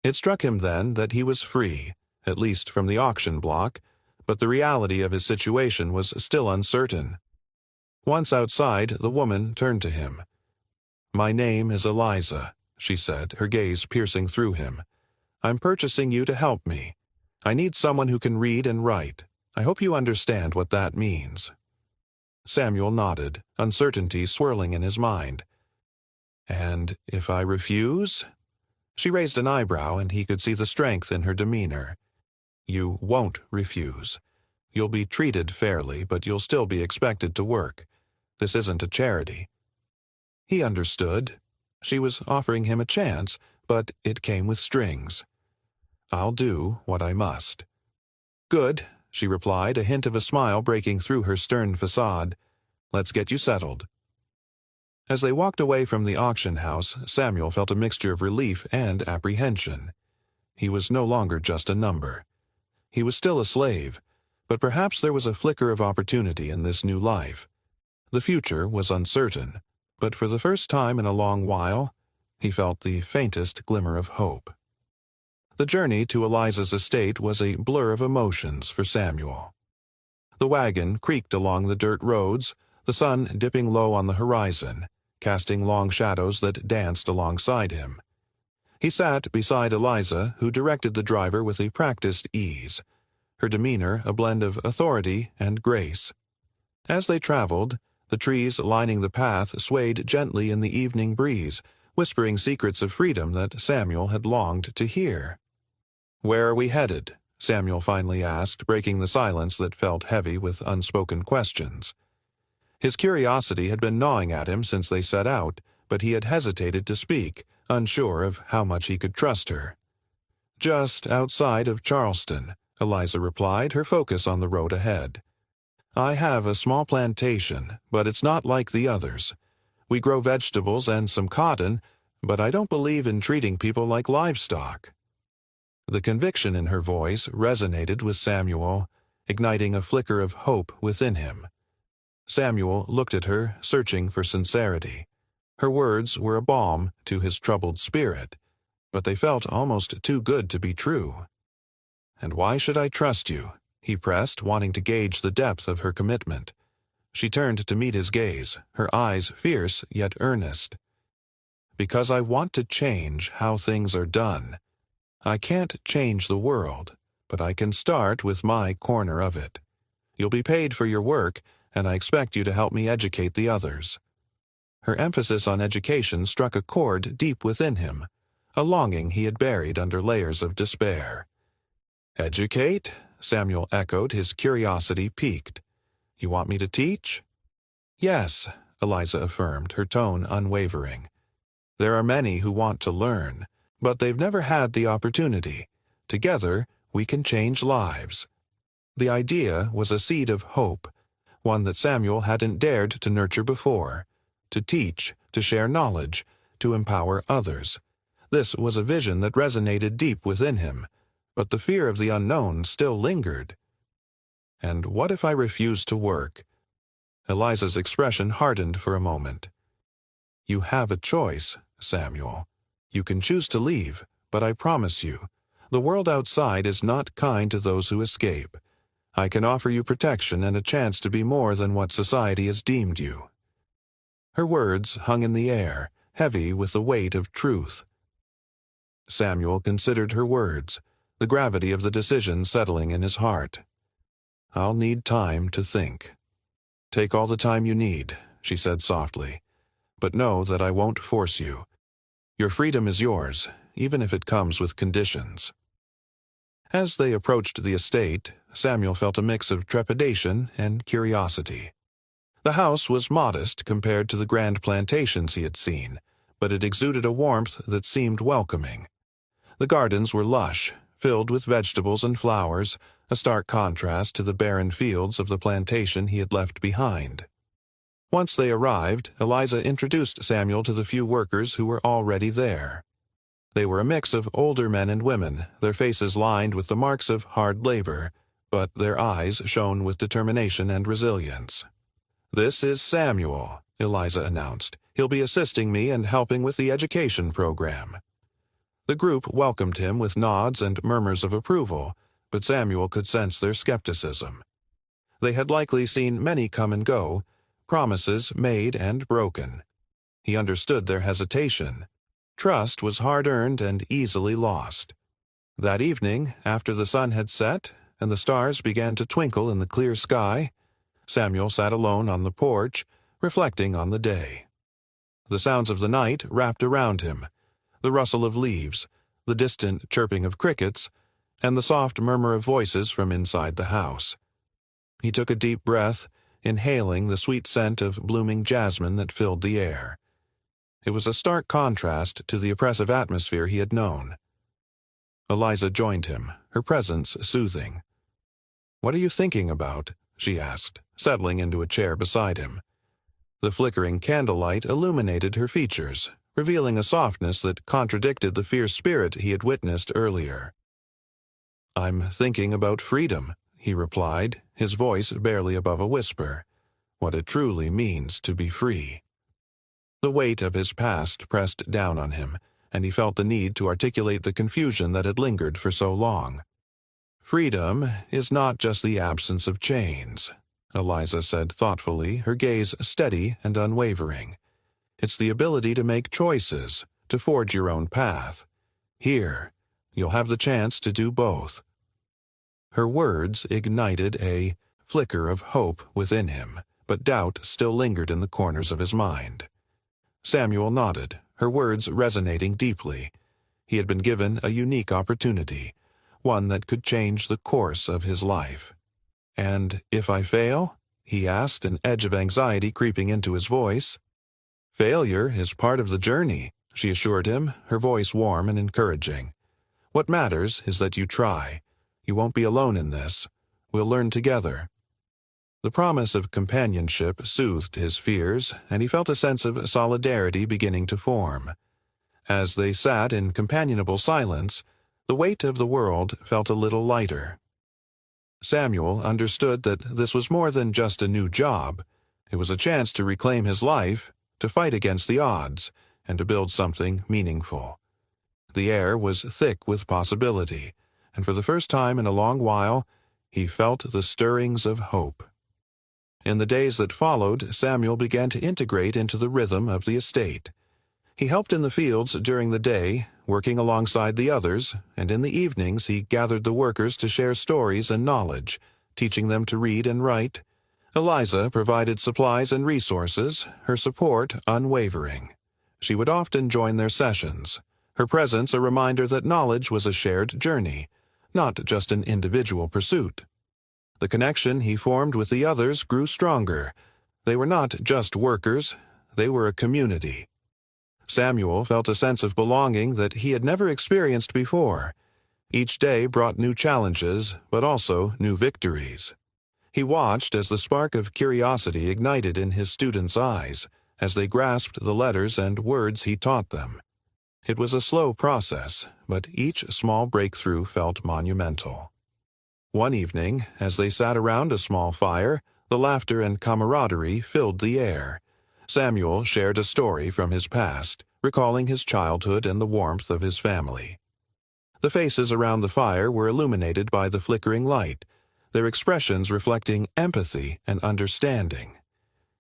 Speaker 1: It struck him then that he was free, at least from the auction block, but the reality of his situation was still uncertain. Once outside, the woman turned to him. "My name is Eliza," she said, her gaze piercing through him. "I'm purchasing you to help me. I need someone who can read and write. I hope you understand what that means." Samuel nodded, uncertainty swirling in his mind. "And if I refuse?" She raised an eyebrow, and he could see the strength in her demeanor. "You won't refuse. You'll be treated fairly, but you'll still be expected to work. This isn't a charity." He understood. She was offering him a chance, but it came with strings. "I'll do what I must." "Good," she replied, a hint of a smile breaking through her stern facade. "Let's get you settled." As they walked away from the auction house, Samuel felt a mixture of relief and apprehension. He was no longer just a number. He was still a slave, but perhaps there was a flicker of opportunity in this new life. The future was uncertain, but for the first time in a long while, he felt the faintest glimmer of hope. The journey to Eliza's estate was a blur of emotions for Samuel. The wagon creaked along the dirt roads, the sun dipping low on the horizon, casting long shadows that danced alongside him. He sat beside Eliza, who directed the driver with a practiced ease, her demeanor a blend of authority and grace. As they traveled, the trees lining the path swayed gently in the evening breeze, whispering secrets of freedom that Samuel had longed to hear. "Where are we headed?" Samuel finally asked, breaking the silence that felt heavy with unspoken questions. His curiosity had been gnawing at him since they set out, but he had hesitated to speak, unsure of how much he could trust her. "Just outside of Charleston," Eliza replied, her focus on the road ahead. "I have a small plantation, but it's not like the others. We grow vegetables and some cotton, but I don't believe in treating people like livestock." The conviction in her voice resonated with Samuel, igniting a flicker of hope within him. Samuel looked at her, searching for sincerity. Her words were a balm to his troubled spirit, but they felt almost too good to be true. "And why should I trust you?" he pressed, wanting to gauge the depth of her commitment. She turned to meet his gaze, her eyes fierce yet earnest. "Because I want to change how things are done. I can't change the world, but I can start with my corner of it. You'll be paid for your work, and I expect you to help me educate the others." Her emphasis on education struck a chord deep within him, a longing he had buried under layers of despair. "Educate?" Samuel echoed, his curiosity piqued. "You want me to teach?" "Yes," Eliza affirmed, her tone unwavering. "There are many who want to learn, but they've never had the opportunity. Together, we can change lives." The idea was a seed of hope, one that Samuel hadn't dared to nurture before. To teach, to share knowledge, to empower others. This was a vision that resonated deep within him, but the fear of the unknown still lingered. "And what if I refuse to work?" Eliza's expression hardened for a moment. "You have a choice, Samuel. You can choose to leave, but I promise you, the world outside is not kind to those who escape. I can offer you protection and a chance to be more than what society has deemed you." Her words hung in the air, heavy with the weight of truth. Samuel considered her words, the gravity of the decision settling in his heart. "I'll need time to think." "Take all the time you need," she said softly, "but know that I won't force you. Your freedom is yours, even if it comes with conditions." As they approached the estate, Samuel felt a mix of trepidation and curiosity. The house was modest compared to the grand plantations he had seen, but it exuded a warmth that seemed welcoming. The gardens were lush, filled with vegetables and flowers, a stark contrast to the barren fields of the plantation he had left behind. Once they arrived, Eliza introduced Samuel to the few workers who were already there. They were a mix of older men and women, their faces lined with the marks of hard labor, but their eyes shone with determination and resilience. "This is Samuel," Eliza announced. "He'll be assisting me and helping with the education program." The group welcomed him with nods and murmurs of approval, but Samuel could sense their skepticism. They had likely seen many come and go, promises made and broken. He understood their hesitation. Trust was hard-earned and easily lost. That evening, after the sun had set and the stars began to twinkle in the clear sky, Samuel sat alone on the porch, reflecting on the day. The sounds of the night wrapped around him, the rustle of leaves, the distant chirping of crickets, and the soft murmur of voices from inside the house. He took a deep breath, inhaling the sweet scent of blooming jasmine that filled the air. It was a stark contrast to the oppressive atmosphere he had known. Eliza joined him, her presence soothing. "What are you thinking about?" she asked, settling into a chair beside him. The flickering candlelight illuminated her features, revealing a softness that contradicted the fierce spirit he had witnessed earlier. "I'm thinking about freedom," he replied, his voice barely above a whisper. "What it truly means to be free." The weight of his past pressed down on him, and he felt the need to articulate the confusion that had lingered for so long. "Freedom is not just the absence of chains," Eliza said thoughtfully, her gaze steady and unwavering. "It's the ability to make choices, to forge your own path. Here, you'll have the chance to do both." Her words ignited a flicker of hope within him, but doubt still lingered in the corners of his mind. Samuel nodded, her words resonating deeply. He had been given a unique opportunity, one that could change the course of his life. "And if I fail?" he asked, an edge of anxiety creeping into his voice. "Failure is part of the journey," she assured him, her voice warm and encouraging. "What matters is that you try. You won't be alone in this. We'll learn together." The promise of companionship soothed his fears, and he felt a sense of solidarity beginning to form. As they sat in companionable silence, the weight of the world felt a little lighter. Samuel understood that this was more than just a new job. It was a chance to reclaim his life, to fight against the odds, and to build something meaningful. The air was thick with possibility, and for the first time in a long while, he felt the stirrings of hope. In the days that followed, Samuel began to integrate into the rhythm of the estate. He helped in the fields during the day, working alongside the others, and in the evenings he gathered the workers to share stories and knowledge, teaching them to read and write. Eliza provided supplies and resources, her support unwavering. She would often join their sessions, her presence a reminder that knowledge was a shared journey, not just an individual pursuit. The connection he formed with the others grew stronger. They were not just workers, they were a community. Samuel felt a sense of belonging that he had never experienced before. Each day brought new challenges, but also new victories. He watched as the spark of curiosity ignited in his students' eyes, as they grasped the letters and words he taught them. It was a slow process, but each small breakthrough felt monumental. One evening, as they sat around a small fire, the laughter and camaraderie filled the air. Samuel shared a story from his past, recalling his childhood and the warmth of his family. The faces around the fire were illuminated by the flickering light, their expressions reflecting empathy and understanding.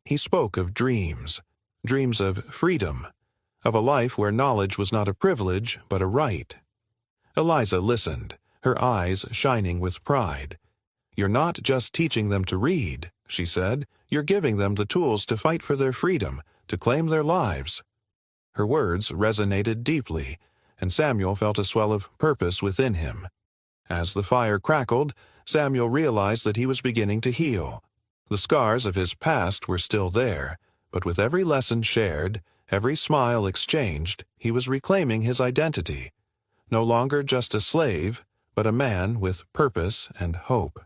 Speaker 1: He spoke of dreams, dreams of freedom, of a life where knowledge was not a privilege but a right. Eliza listened, her eyes shining with pride. "You're not just teaching them to read," she said. "You're giving them the tools to fight for their freedom, to claim their lives." Her words resonated deeply, and Samuel felt a swell of purpose within him. As the fire crackled, Samuel realized that he was beginning to heal. The scars of his past were still there, but with every lesson shared, every smile exchanged, he was reclaiming his identity. No longer just a slave, but a man with purpose and hope.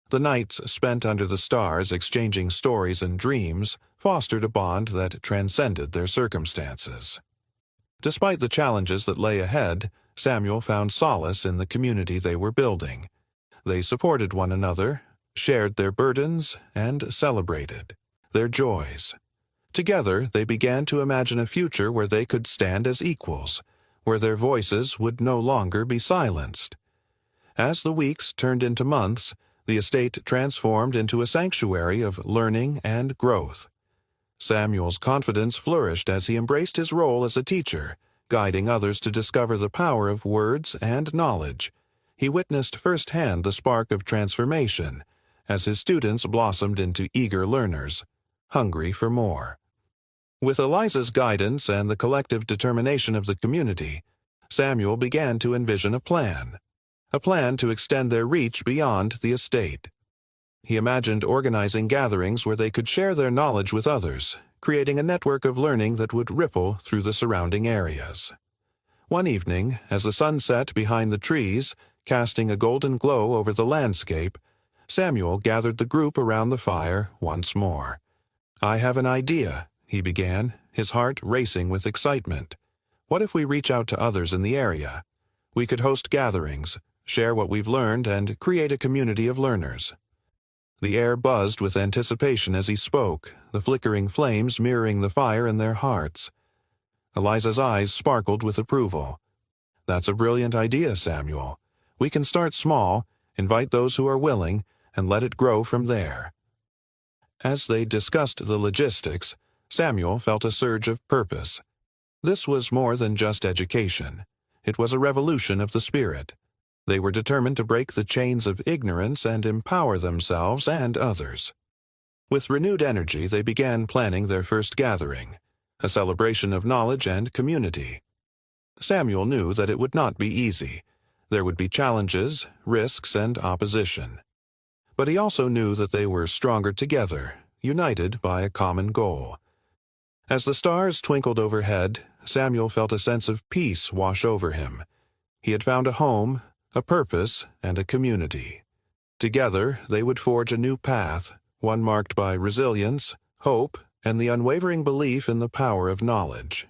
Speaker 1: The nights spent under the stars exchanging stories and dreams fostered a bond that transcended their circumstances. Despite the challenges that lay ahead, Samuel found solace in the community they were building. They supported one another, shared their burdens, and celebrated their joys. Together, they began to imagine a future where they could stand as equals, where their voices would no longer be silenced. As the weeks turned into months, the estate transformed into a sanctuary of learning and growth. Samuel's confidence flourished as he embraced his role as a teacher, guiding others to discover the power of words and knowledge. He witnessed firsthand the spark of transformation, as his students blossomed into eager learners, hungry for more. With Eliza's guidance and the collective determination of the community, Samuel began to envision a plan to extend their reach beyond the estate. He imagined organizing gatherings where they could share their knowledge with others, creating a network of learning that would ripple through the surrounding areas. One evening, as the sun set behind the trees, casting a golden glow over the landscape, Samuel gathered the group around the fire once more. "I have an idea," he began, his heart racing with excitement. "What if we reach out to others in the area? We could host gatherings, share what we've learned, and create a community of learners." The air buzzed with anticipation as he spoke, the flickering flames mirroring the fire in their hearts. Eliza's eyes sparkled with approval. "That's a brilliant idea, Samuel. We can start small, invite those who are willing, and let it grow from there." As they discussed the logistics, Samuel felt a surge of purpose. This was more than just education. It was a revolution of the spirit. They were determined to break the chains of ignorance and empower themselves and others. With renewed energy, they began planning their first gathering, a celebration of knowledge and community. Samuel knew that it would not be easy. There would be challenges, risks, and opposition. But he also knew that they were stronger together, united by a common goal. As the stars twinkled overhead, Samuel felt a sense of peace wash over him. He had found a home, a purpose, and a community. Together, they would forge a new path, one marked by resilience, hope, and the unwavering belief in the power of knowledge.